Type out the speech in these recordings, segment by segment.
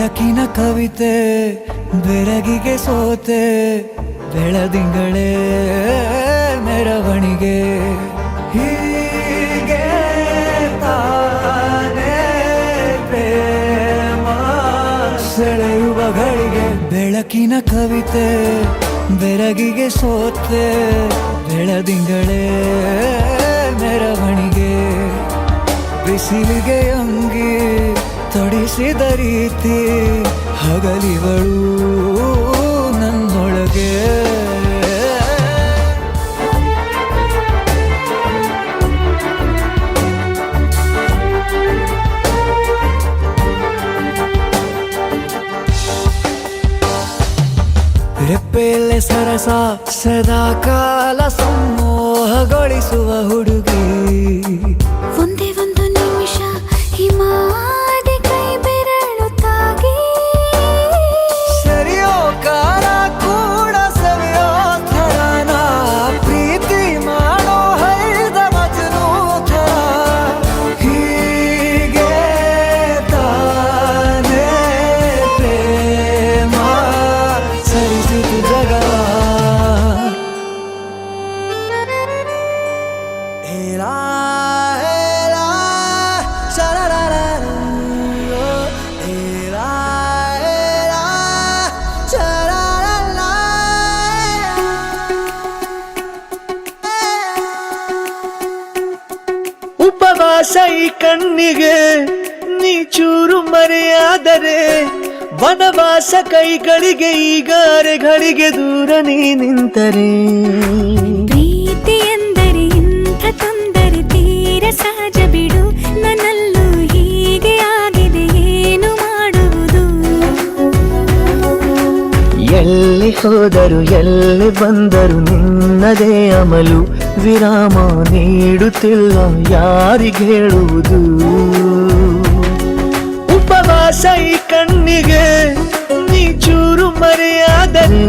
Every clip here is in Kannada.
ಬೆಳಕಿನ ಕವಿತೆ ಬೆರಗಿಗೆ ಸೋತೆ ಬೆಳದಿಂಗಳೇ ಮೆರವಣಿಗೆ ಹೀಗೆ ತಾನೇ ಪ್ರೇಮ ಸೆಳೆಯುವ ಗಳಿಗೆ ಬೆಳಕಿನ ಕವಿತೆ ಬೆರಗಿಗೆ ಸೋತೆ ಬೆಳದಿಂಗಳೇ ಮೆರವಣಿಗೆ ಬಿಸಿಲಿಗೆ ಅಂಗಿ ತೊಡಿಸಿದ ರೀತಿ ಹಗಲಿಗಳು ನನ್ನೊಳಗೆ ರೆಪ್ಪೆಯಲ್ಲೇ ಸರಸ ಸದಾ ಕಾಲ ಸಂಮೋಹಗೊಳಿಸುವ ಹುಡುಗಿ ಒಂದೇ ಒಂದು ನಿಮಿಷ ಹಿಮಾದಿ ಕೈ ಬೆರಳು ತಾಗಿ ಸರಿಯೋ ಕಾರ ಕೂಡ ಸವಿಯೋ ಥರನ ಪ್ರೀತಿ ಮಾಡೋ ಹೈದ ಮಜನು ಥರ ಹೀಗೆ ತಾನೇ ಪ್ರೇಮ ಸರಿಸಿತು ಜಗವ ಹೇಳಾ ಹೇಳಾ ಶರರರರು ಹೇಳಾ ಹೇಳಾ ಶರರರ ಉಪವಾಸ ಈ ಕಣ್ಣಿಗೆ ನೀ ಚೂರು ಮರೆಯಾದರೆ ವನವಾಸ ಕೈಗಳಿಗೆ ಈಗ ಅರೆಗಳಿಗೆ ದೂರ ನೀ ನಿಂತರೆ ಪ್ರೀತಿ ಎಂದರೆ ಇಂಥ ತೊಂದರೆ ತೀರ ಸಹಜ ಬಿಡು ನನ್ನಲ್ಲೂ ಹೀಗೆ ಆಗಿದೆ ಏನು ಮಾಡುವುದು ಎಲ್ಲಿ ಹೋದರು ಎಲ್ಲಿ ಬಂದರು ನಿನ್ನದೇ ಅಮಲು ವಿರಾಮ ನೀಡುತ್ತಿಲ್ಲ ಯಾರಿಗೆ ಹೇಳುವುದು ಉಪವಾಸ ಈ ಕಣ್ಣಿಗೆ ನೀ ಚೂರು ಮರೆಯಾದರೆ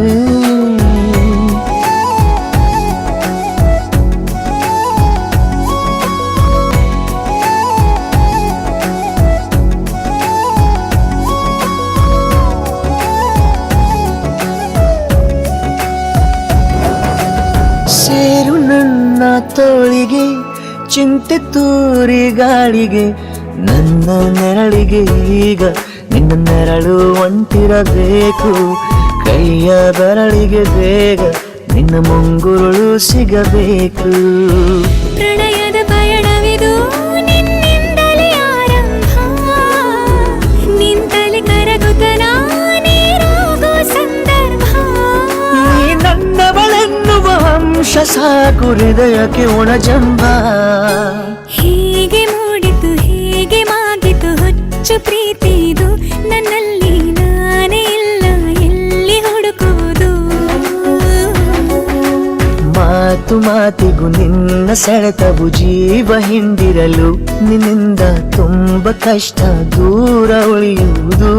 ಸೇರು ನನ್ನ ತೋಳಿಗೆ ಚಿಂತೆ ತೂರಿ ಗಾಳಿಗೆ ನನ್ನ ನೆರಳಿಗೆ ಈಗ ನಿನ್ನ ನೆರಳು ಒಂಟಿರಬೇಕು ಕೈಯ ಬೆರಳಿಗೆ ಬೇಗ ನಿನ್ನ ಮುಂಗುರುಳು ಸಿಗಬೇಕು ಪ್ರಣಯದ ಪಯಣವಿದು ನಿನ್ನಿಂದಲೇ ಆರಂಭ ನಿಂತಲೇ ಕರಗುತ್ತ ನೀರಾಗೋ ಸಂದರ್ಭ ನೀ ನನ್ನವಳೆನ್ನುವ ಅಂಶ ಸಾಕು ಹೃದಯಕ್ಕೆ ಒಣಜಂಬ ಹೀಗೆ ಮೂಡಿತು ಹೀಗೆ ಮಾಗಿತು ಹುಚ್ಚು ಪ್ರೀತಿದು ನನ್ನಲ್ಲಿ ನಾನೇ ಇಲ್ಲ ಎಲ್ಲಿ ಹುಡುಕುವುದು ಮಾತು ಮಾತಿಗೂ ನಿನ್ನ ಸೆಳೆತವು ಜೀವ ಹಿಂದಿರಲು ನಿನ್ನಿಂದ ತುಂಬ ಕಷ್ಟ ದೂರ ಉಳಿಯುವುದು